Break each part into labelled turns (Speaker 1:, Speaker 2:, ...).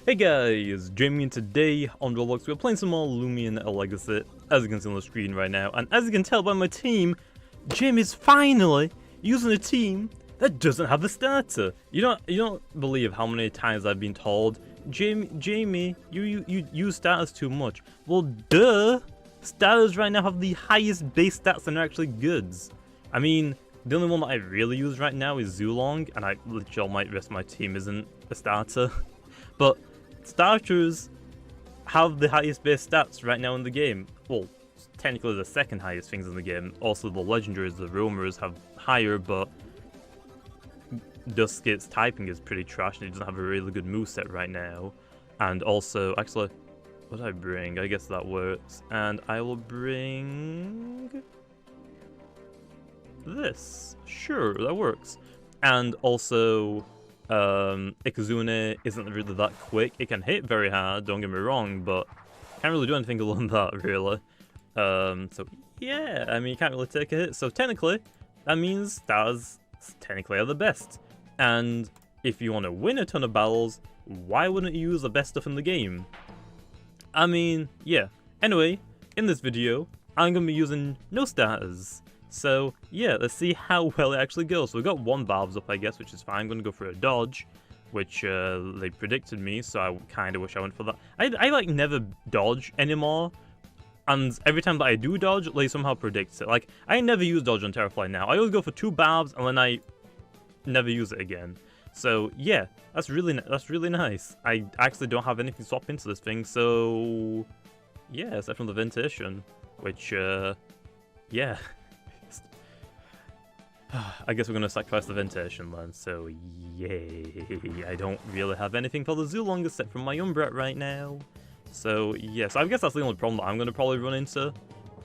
Speaker 1: Hey guys, Jamiy, and today on Roblox we're playing some more Loomian Legacy, as you can see on the screen right now. And as you can tell by my team, Jim is finally using a team that doesn't have the starter. You don't believe how many times I've been told, Jamiy, you use starters too much. Well, duh! Starters right now have the highest base stats and are actually goods. I mean, the only one that I really use right now is Zulong, and I literally might rest my team isn't a starter. But starters have the highest base stats right now in the game. Well, technically the second highest things in the game. Also the legendaries, the roamers have higher, but Duskit's typing is pretty trash and he doesn't have a really good moveset right now. And also, actually, what did I bring? I guess that works. And I will bring this. Sure, that works. And also, Ikazune isn't really that quick. It can hit very hard, don't get me wrong, but can't really do anything other than that, really. So yeah, I mean, you can't really take a hit. So technically, that means stars technically are the best. And if you want to win a ton of battles, why wouldn't you use the best stuff in the game? I mean, yeah. Anyway, in this video, I'm going to be using no starters. So yeah, let's see how well it actually goes. So we got one Barbs up, I guess, which is fine. I'm going to go for a dodge, which they predicted me, so I kind of wish I went for that. I like never dodge anymore, and every time that I do dodge, they somehow predict it. Like, I never use dodge on Terrafly now. I always go for two Barbs, and then I never use it again. So yeah, that's really nice. I actually don't have anything swap into this thing, so yeah, except from the Ventation, which yeah. I guess we're going to sacrifice the Ventation then, so yay. I don't really have anything for the Zulong except from my Umbret right now. So yes, I guess that's the only problem that I'm going to probably run into.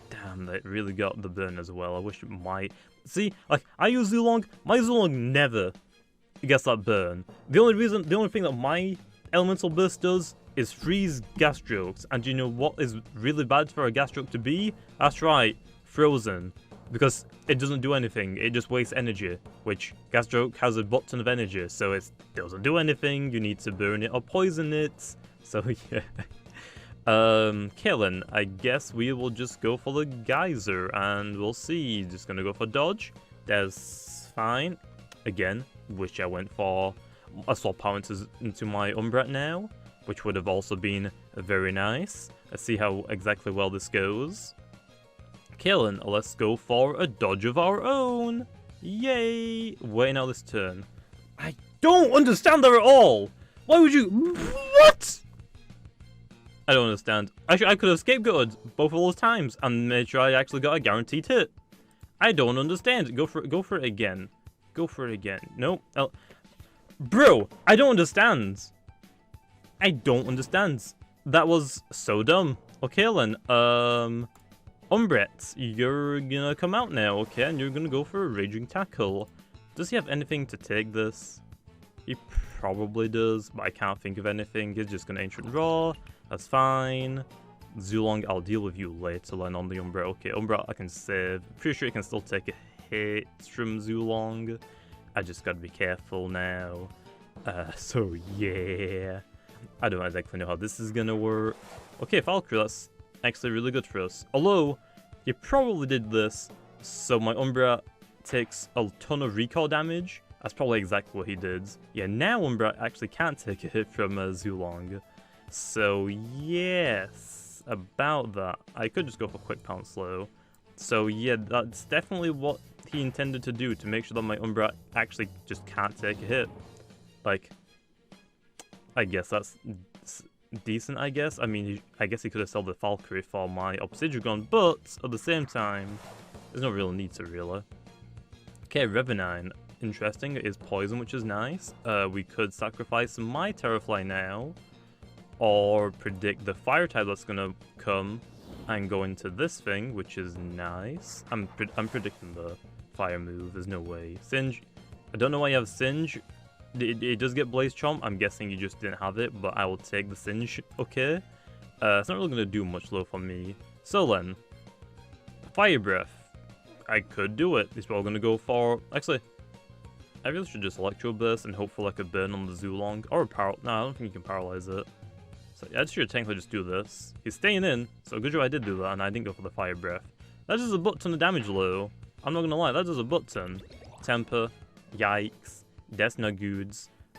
Speaker 1: Damn, that really got the burn as well. I wish it might. See, like, I use Zulong, my Zulong never gets that burn. The only thing that my Elemental Burst does is freeze gas strokes. And you know what is really bad for a gas stroke to be? That's right, frozen. Because it doesn't do anything, it just wastes energy, which gas stroke has a butt ton of energy, so it doesn't do anything, you need to burn it or poison it, so yeah. Kaelin, I guess we will just go for the Geyser, and we'll see, just gonna go for dodge, that's fine. Again, wish I went for a swap power into my Umbret now, which would have also been very nice. Let's see how exactly well this goes. Kaelin, let's go for a dodge of our own. Yay! Waiting out this turn. I don't understand that at all. Why would you? What? I don't understand. I could have scapegoated both of those times and made sure I actually got a guaranteed hit. I don't understand. Go for it again. Go for it again. Nope. Bro, I don't understand. I don't understand. That was so dumb. Okay, Kaelin, Umbret, you're gonna come out now, okay, and you're gonna go for a Raging Tackle. Does he have anything to take this? He probably does, but I can't think of anything. He's just gonna Ancient Raw, that's fine. Zulong, I'll deal with you later then on the Umbret. Okay, Umbret I can save. Pretty sure he can still take a hit from Zulong. I just gotta be careful now. So yeah. I don't exactly know how this is gonna work. Okay, Valkyrie, that's actually really good for us. Although, he probably did this so my Umbret takes a ton of recall damage. That's probably exactly what he did. Yeah, now Umbret actually can't take a hit from Zulong. So yes, about that. I could just go for Quick Pounce Slow. So yeah, that's definitely what he intended to do, to make sure that my Umbret actually just can't take a hit. Like, I guess that's decent, I guess. I mean, I guess he could have sold the Valkyrie for my Obsidian, but at the same time, there's no real need to really. Okay, Revenine, interesting. It is poison, which is nice. We could sacrifice my Terrafly now, or predict the fire type that's gonna come and go into this thing, which is nice. I'm predicting the fire move. There's no way. Singe, I don't know why you have Singe. It does get Blaze Chomp. I'm guessing you just didn't have it, but I will take the Singe. Okay. It's not really going to do much though for me. So then, Fire Breath. I could do it. He's probably going to go for... Actually, I really should just Electro Burst and hope for like a burn on the Zulong. Or a no, I don't think you can paralyze it. So I should technically just do this. He's staying in, so good job I did do that, and I didn't go for the Fire Breath. That does a butt ton of damage, though. I'm not gonna lie, that does a butt ton. Temper, yikes, that's not good.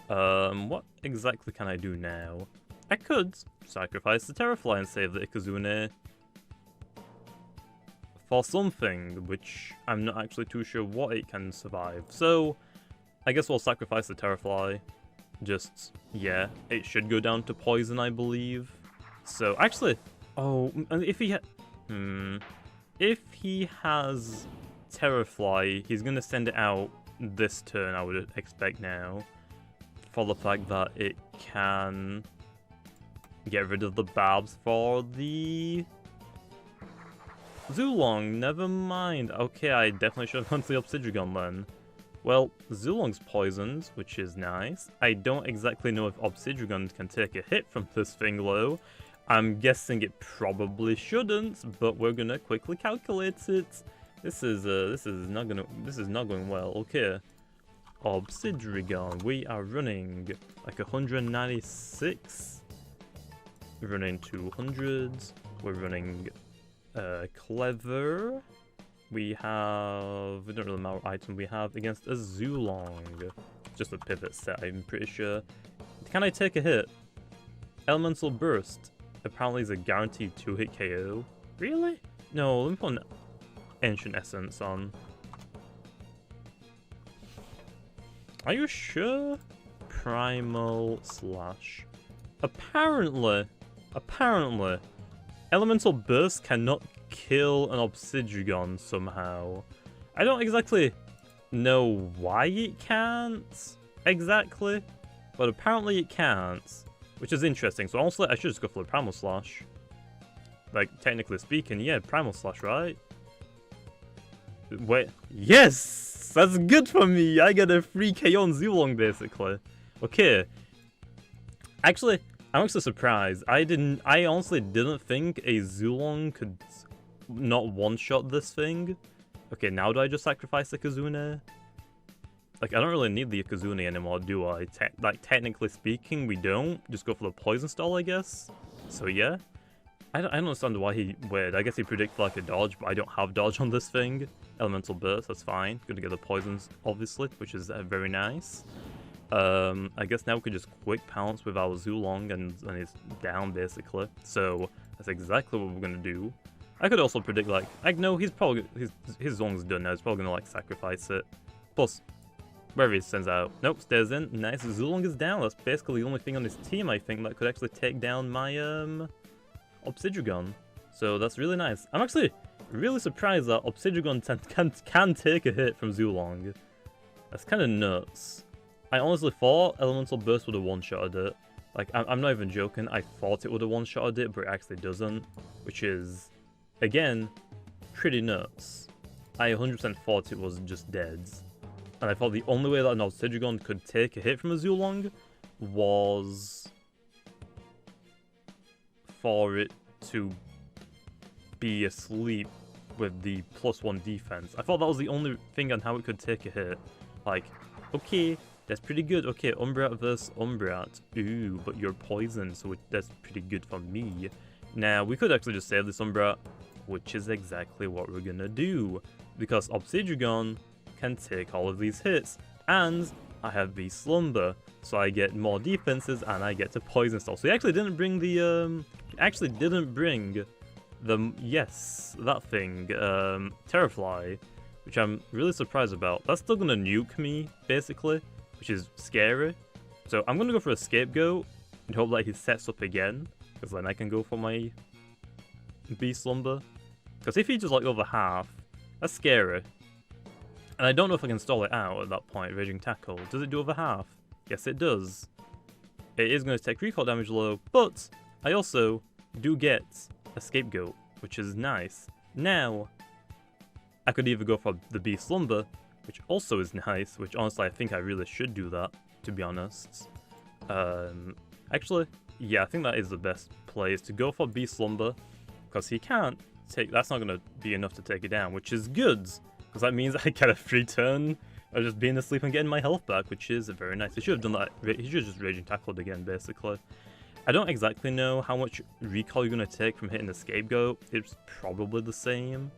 Speaker 1: What exactly can I do now? I could sacrifice the Terrafly and save the Ikazune for something, which I'm not actually too sure what it can survive. So, I guess we'll sacrifice the Terrafly. Just, yeah, it should go down to poison, I believe. So, actually, oh, if he if he has Terrafly, he's gonna send it out this turn, I would expect now. For the fact that it can get rid of the Babs for the Zulong. Never mind. Okay, I definitely should have gone to the Obsidian then. Well, Zulong's poisoned, which is nice. I don't exactly know if Obsidian can take a hit from this thing, though. I'm guessing it probably shouldn't, but we're gonna quickly calculate it. This is not going well. Okay. Obsidian, we are running like 196. We're running 200s. We're running Clever. We don't really know what item we have against a Zulong. Just a pivot set, I'm pretty sure. Can I take a hit? Elemental Burst. Apparently is a guaranteed 2-hit KO. Really? No, let me put an Ancient Essence on. Are you sure? Primal Slash. Apparently, Elemental Burst cannot kill an Obsidian somehow. I don't exactly know why it can't, exactly, but apparently it can't, which is interesting. So honestly, I should just go for the Primal Slash. Like, technically speaking, yeah, Primal Slash, right? Wait, yes! That's good for me! I get a free KO on Zulong, basically. Okay. Actually, I'm actually surprised. I honestly didn't think a Zulong could not one-shot this thing. Okay, now do I just sacrifice the Ikazune? Like, I don't really need the Ikazune anymore, do I? Technically speaking, we don't. Just go for the Poison Stall, I guess. So, yeah. I don't understand why he... Weird, I guess he predicted like a dodge, but I don't have dodge on this thing. Elemental Burst, that's fine. Gonna get the poisons, obviously, which is very nice. I guess now we could just quick pounce with our Zulong and it's down, basically. So, that's exactly what we're gonna do. I could also predict, like no, he's probably... His Zulong's done now, he's probably gonna, like, sacrifice it. Plus, wherever he sends out. Nope, stays in. Nice, Zulong is down. That's basically the only thing on his team, I think, that could actually take down my, Obsidian. So that's really nice. I'm actually really surprised that Obsidian can take a hit from Zulong. That's kind of nuts. I honestly thought Elemental Burst would have one-shotted it. Like, I'm not even joking. I thought it would have one-shotted it, but it actually doesn't. Which is, again, pretty nuts. I 100% thought it was just dead. And I thought the only way that an Obsidian could take a hit from a Zulong was for it to be asleep with the +1 defense. I thought that was the only thing on how it could take a hit. Like, okay, that's pretty good. Okay, Umbreon versus Umbreon. Ooh, but you're poisoned, so that's pretty good for me. Now, we could actually just save this Umbreon, which is exactly what we're gonna do. Because Obsidian can take all of these hits, and I have the Slumber, so I get more defenses and I get to Poison Stall. So he actually didn't bring the, yes, that thing, Terrafly, which I'm really surprised about. That's still gonna nuke me, basically, which is scary. So I'm gonna go for a Scapegoat and hope that he sets up again, because then I can go for my Beast Slumber. Because if he just like over half, that's scary. And I don't know if I can stall it out at that point, Raging Tackle. Does it do over half? Yes, it does. It is going to take recall damage low, but I also do get a Scapegoat, which is nice. Now, I could either go for the Beast Slumber, which also is nice, which honestly I think I really should do that, to be honest. Actually, yeah, I think that is the best play, is to go for Beast Slumber, because he can't take... That's not going to be enough to take it down, which is good. Because that means I get a free turn I was just being asleep and getting my health back, which is very nice. He should have done that. He should have just raging tackled again, basically. I don't exactly know how much recoil you're going to take from hitting the scapegoat. It's probably the same.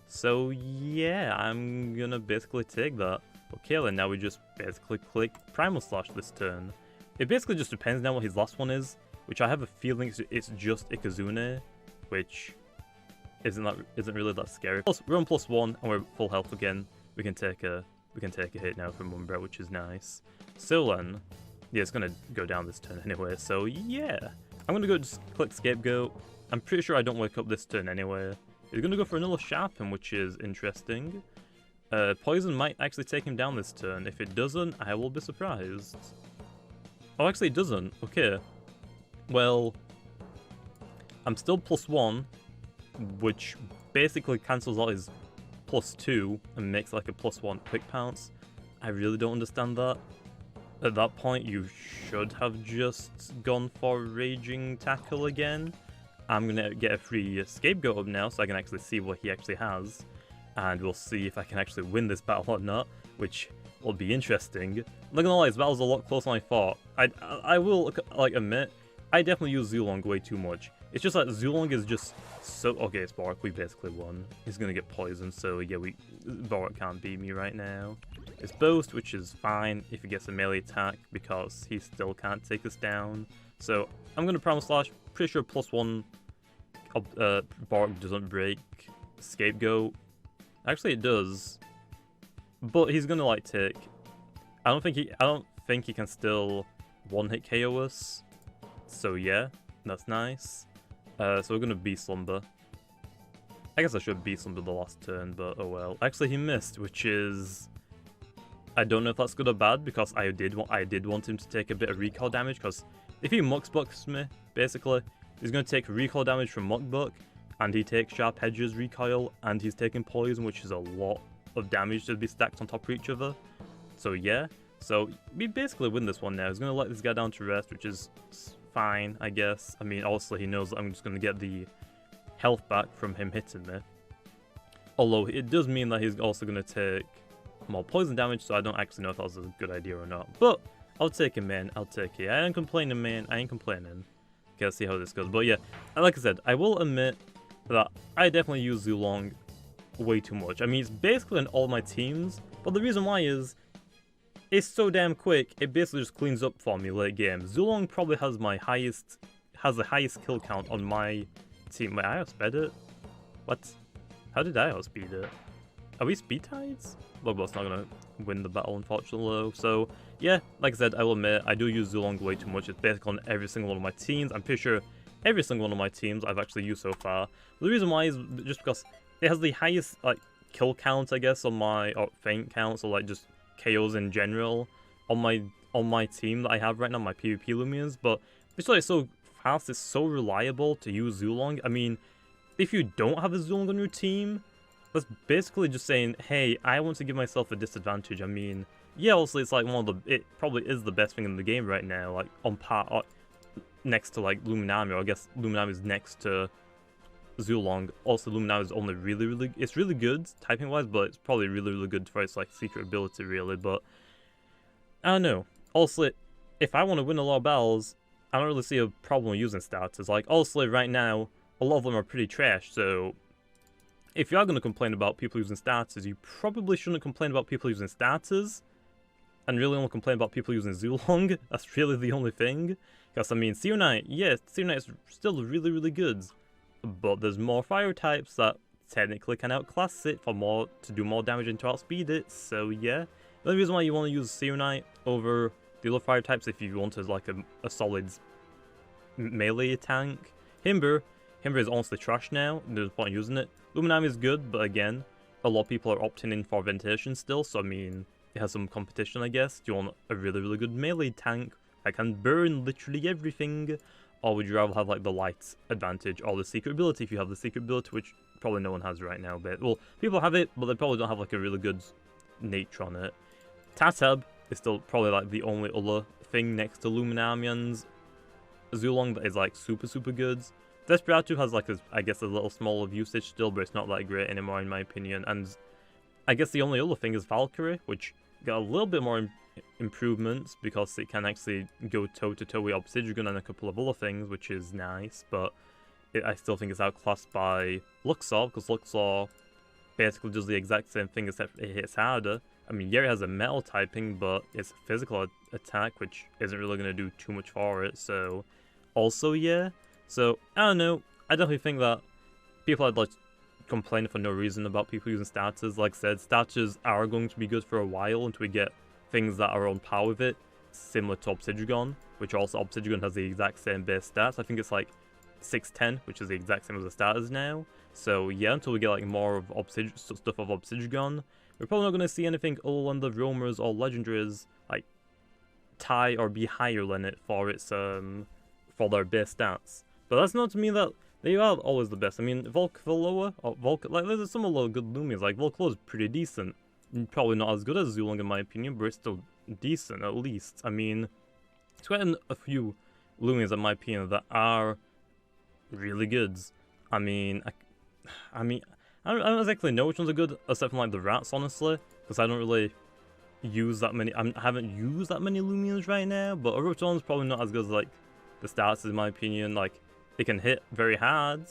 Speaker 1: So yeah, I'm going to basically take that. Okay, then now we just basically click Primal Slash this turn. It basically just depends now what his last one is, which I have a feeling it's just Ikazune, which isn't really that scary. Plus, we're on +1 and we're full health again. We can take a hit now from Umbra, which is nice. So then, yeah, it's gonna go down this turn anyway. So yeah, I'm gonna go just click Scapegoat. I'm pretty sure I don't wake up this turn anyway. He's gonna go for another Sharpen, which is interesting. Poison might actually take him down this turn. If it doesn't, I will be surprised. Oh, actually it doesn't. Okay. Well, I'm still +1, which basically cancels out his +2 and makes like a +1 quick pounce. I really don't understand that. At that point, you should have just gone for Raging Tackle again. I'm gonna get a free Scapegoat up now so I can actually see what he actually has. And we'll see if I can actually win this battle or not, which will be interesting. I'm not gonna lie, this battle's a lot closer than I thought. I will like admit, I definitely use Zulong way too much. It's just that Zulong is just so... Okay, Spark, we basically won. He's gonna get poisoned, so yeah, Borak can't beat me right now. It's Boast, which is fine if he gets a melee attack, because he still can't take us down. So, I'm gonna Primal Slash, pretty sure +1 Borak doesn't break Scapegoat. Actually, it does. But he's gonna like take... I don't think he can still one-hit KO us. So yeah, that's nice. So we're gonna Beast Slumber. I guess I should Beast Slumber the last turn, but oh well. Actually, he missed, which is... I don't know if that's good or bad, because I did want him to take a bit of recoil damage, because if he Muckbucks me, basically, he's gonna take recoil damage from Muckbuck, and he takes Sharp Edge's recoil, and he's taking poison, which is a lot of damage to be stacked on top of each other. So yeah, so we basically win this one now. He's gonna let this guy down to rest, which is fine, I guess. I mean, obviously he knows that I'm just gonna get the health back from him hitting me. Although it does mean that he's also gonna take more poison damage, so I don't actually know if that was a good idea or not. But I'll take it, man. I'll take it. I ain't complaining, man. I ain't complaining. Okay, let's see how this goes. But yeah, like I said, I will admit that I definitely use Zulong way too much. I mean, it's basically in all my teams, but the reason why is it's so damn quick, it basically just cleans up for me late game. Zulong probably has the highest kill count on my team. Wait, I outsped it? What? How did I outspeed it? Are we speed tides? Logbot's not gonna win the battle, unfortunately, though. So, yeah, like I said, I will admit, I do use Zulong way too much. It's basically on every single one of my teams. I'm pretty sure every single one of my teams I've actually used so far. The reason why is just because it has the highest, like, kill count, I guess, on my, or feint count, so, like, just KOs in general on my team that I have right now, my PvP Loomians. But it's like so fast, it's so reliable to use Zulong. I mean, if you don't have a Zulong on your team, that's basically just saying, hey, I want to give myself a disadvantage. I mean, yeah, obviously it's like it probably is the best thing in the game right now, like on par, next to like Luminami, or I guess Luminami is next to Zulong. Also, Luminami is only it's really good typing wise, but it's probably really good for its like secret ability, really. But I don't know. Also, if I want to win a lot of battles, I don't really see a problem using starters. Like, also right now, a lot of them are pretty trash, so if you are going to complain about people using starters, you probably shouldn't complain about people using starters, and really only complain about people using Zulong. That's really the only thing. Because, I mean, Seer Knight, yeah, Seer Knight is still really good, but there's more fire types that technically can outclass it to do more damage and to outspeed it, so yeah. The only reason why you want to use Seer Knight over the other fire types if you want like a solid melee tank. Himber is honestly trash now, there's no point in using it. Luminami is good, but again, a lot of people are opting in for Ventation still, so I mean, it has some competition, I guess. Do you want a really good melee tank that can burn literally everything? Or would you rather have like the light advantage or the secret ability if you have the secret ability, which probably no one has right now. But well, people have it, but they probably don't have like a really good nature on it. Tatab is still probably like the only other thing next to Luminamian's Zulong that is like super good. Desperatu has like I guess a little small of usage still, but it's not that great anymore in my opinion. And I guess the only other thing is Valkyrie, which got a little bit more improvements because it can actually go toe-to-toe with Obsidian and a couple of other things, which is nice, but I still think it's outclassed by Luxor, because Luxor basically does the exact same thing except it hits harder. I mean, yeah, it has a metal typing, but it's a physical attack, which isn't really going to do too much for it, so also, yeah. So, I don't know, I definitely think that people had, like, complained for no reason about people using starters. Like I said, starters are going to be good for a while until we get things that are on par with it, similar to Obsidian, which also Obsidian has the exact same base stats. I think it's like 610, which is the exact same as the starters now. So yeah, until we get like more of stuff of Obsidian, we're probably not going to see anything other than the Roamers or Legendaries like tie or be higher than it for its for their base stats. But that's not to mean that they are always the best. I mean, Volcaloa, or like there's some little good Loomians. Like Volcaloa is pretty decent. Probably not as good as Zulong in my opinion, but it's still decent at least. I mean, it's quite a few Loomians in my opinion that are really good. I mean, I don't exactly know which ones are good, except for like the rats, honestly, because I don't really use that many. I haven't used that many Loomians right now, but Oroton's probably not as good as like the stats in my opinion. Like, it can hit very hard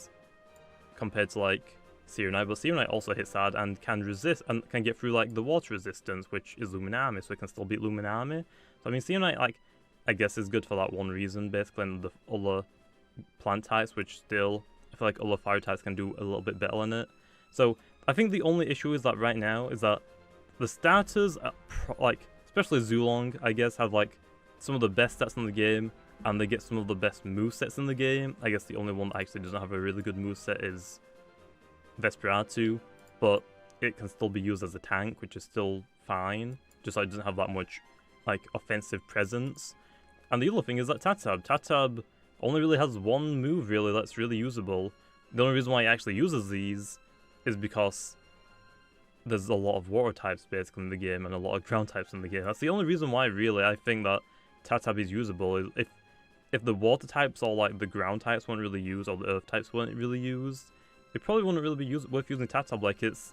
Speaker 1: compared to like Serenite, but Serenite also hits hard and can resist and can get through like the water resistance, which is Luminami, so it can still beat Luminami. So I mean, Serenite, like, I guess is good for that one reason, basically, and the other plant types, which still I feel like other fire types can do a little bit better than it. So I think the only issue is that right now is that the starters, like especially Zulong, I guess, have like some of the best stats in the game, and they get some of the best movesets in the game. I guess the only one that actually doesn't have a really good moveset is Vesperatu, but it can still be used as a tank, which is still fine, just like it doesn't have that much like offensive presence. And the other thing is that Tatab only really has one move really that's really usable. The only reason why he actually uses these is because there's a lot of water types basically in the game and a lot of ground types in the game. That's the only reason why really I think that Tatab is usable. Is if the water types or like the ground types weren't really used, or the earth types weren't really used, it probably wouldn't really be worth using Tatab. Like, its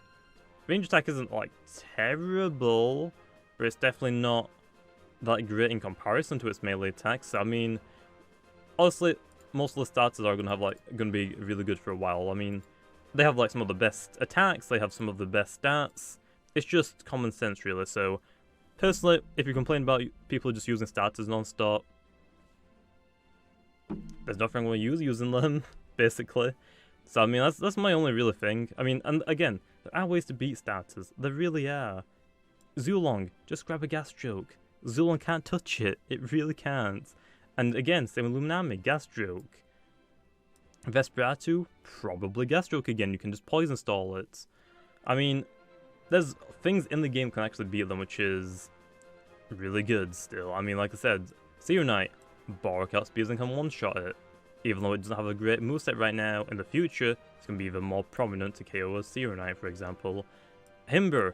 Speaker 1: range attack isn't like terrible, but it's definitely not that great in comparison to its melee attacks. I mean, honestly, most of the starters are gonna be really good for a while. I mean, they have like some of the best attacks, they have some of the best stats. It's just common sense really. So personally, if you complain about people just using starters non-stop, there's nothing wrong with using them, basically. So I mean, that's my only real thing. I mean, and again, there are ways to beat starters. There really are. Zulong, just grab a gas stroke. Zulong can't touch it. It really can't. And again, same with Luminami, gas stroke. Vesperatu, probably gas stroke again. You can just poison stall it. I mean, there's things in the game can actually beat them, which is really good still. I mean, like I said, Serenite, Borak out speeds and can one-shot it. Even though it doesn't have a great moveset right now, in the future, it's going to be even more prominent to KO as Serenite, for example. Himber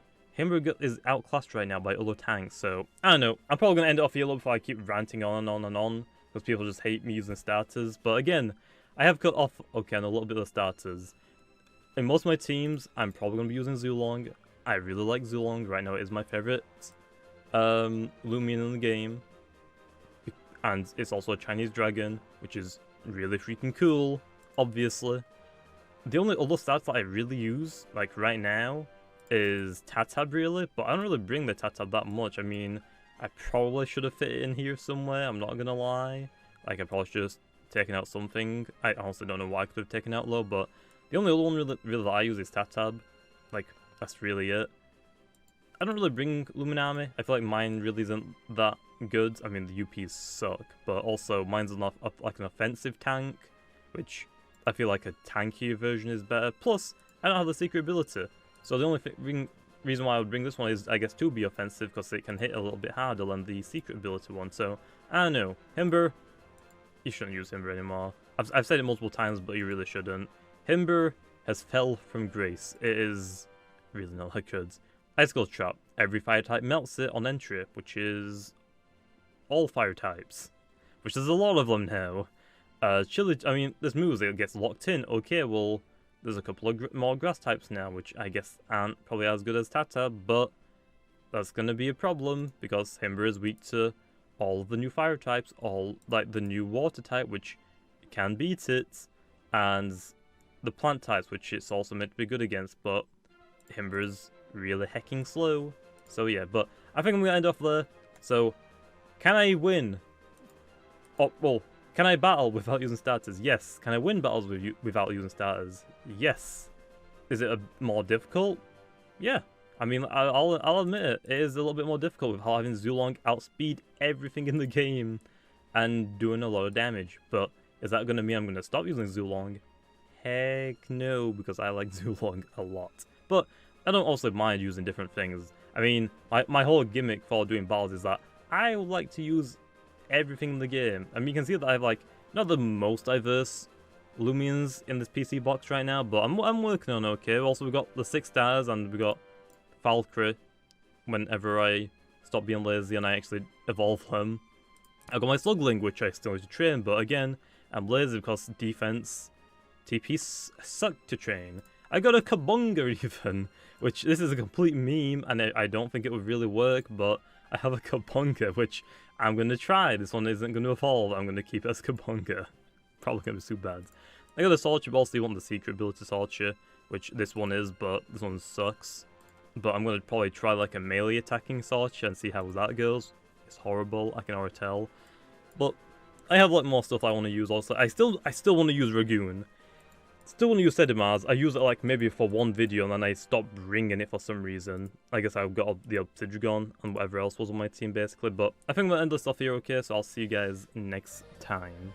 Speaker 1: is outclassed right now by other tanks, so I don't know. I'm probably going to end it off here before I keep ranting on and on and on, because people just hate me using starters. But again, I have cut off, okay, on a little bit of starters. In most of my teams, I'm probably going to be using Zulong. I really like Zulong. Right now it is my favorite Loomian in the game. And it's also a Chinese dragon, which is really freaking cool, obviously. The only other stats that I really use, like right now, is Tatab really, but I don't really bring the Tatab that much. I mean, I probably should have fit it in here somewhere, I'm not gonna lie. Like, I probably should have taken out something. I honestly don't know why I could have taken out low, but the only other one really that I use is Tatab. Like, that's really it. I don't really bring Luminami. I feel like mine really isn't that good. I mean, the UPs suck, but also mine's enough like an offensive tank, which I feel like a tankier version is better. Plus, I don't have the secret ability, so the only reason why I would bring this one is, I guess, to be offensive, because it can hit a little bit harder than the secret ability one. So I don't know. Himber, you shouldn't use Himber anymore. I've said it multiple times, but you really shouldn't. Himber has fell from grace. It is really not that good. Icicle Trap. Every fire type melts it on entry, which is all fire types, which is a lot of them now. Chili, I mean, this moves, it gets locked in. Okay, well, there's a couple of more grass types now, which I guess aren't probably as good as Tata, but that's gonna be a problem, because Himber is weak to all of the new fire types, all like the new water type, which can beat it, and the plant types, which it's also meant to be good against, but Himber's really hecking slow. So yeah, but I think I'm gonna end off there. So, can I win? Oh, well, can I battle without using starters? Yes. Can I win battles without using starters? Yes. Is it more difficult? Yeah. I mean, I'll admit it. It is a little bit more difficult with having Zulong outspeed everything in the game and doing a lot of damage. But is that going to mean I'm going to stop using Zulong? Heck no, because I like Zulong a lot. But I don't also mind using different things. I mean, my whole gimmick for doing battles is that I would like to use everything in the game. I mean, you can see that I have, like, not the most diverse Loomians in this PC box right now, but I'm working on okay. Also, we got the 6 stars, and we got Valkyrie whenever I stop being lazy and I actually evolve him. I got my Slugling, which I still need to train, but again, I'm lazy because defense TPs suck to train. I got a Kabunga even, which this is a complete meme, and I don't think it would really work, but I have a Kabunga, which I'm going to try. This one isn't going to evolve. I'm going to keep it as Kabunga. Probably going to be super bad. I got a Soldier, but also you want the secret ability Soldier, which this one is, but this one sucks. But I'm going to probably try like a melee attacking Soldier and see how that goes. It's horrible, I can already tell. But I have like more stuff I want to use also. I still want to use Ragoon. Still want to use Sedimars. I use it like maybe for one video and then I stopped bringing it for some reason. I guess I got the Obsidian and whatever else was on my team basically. But I think I'm going to end this off here, okay? So I'll see you guys next time.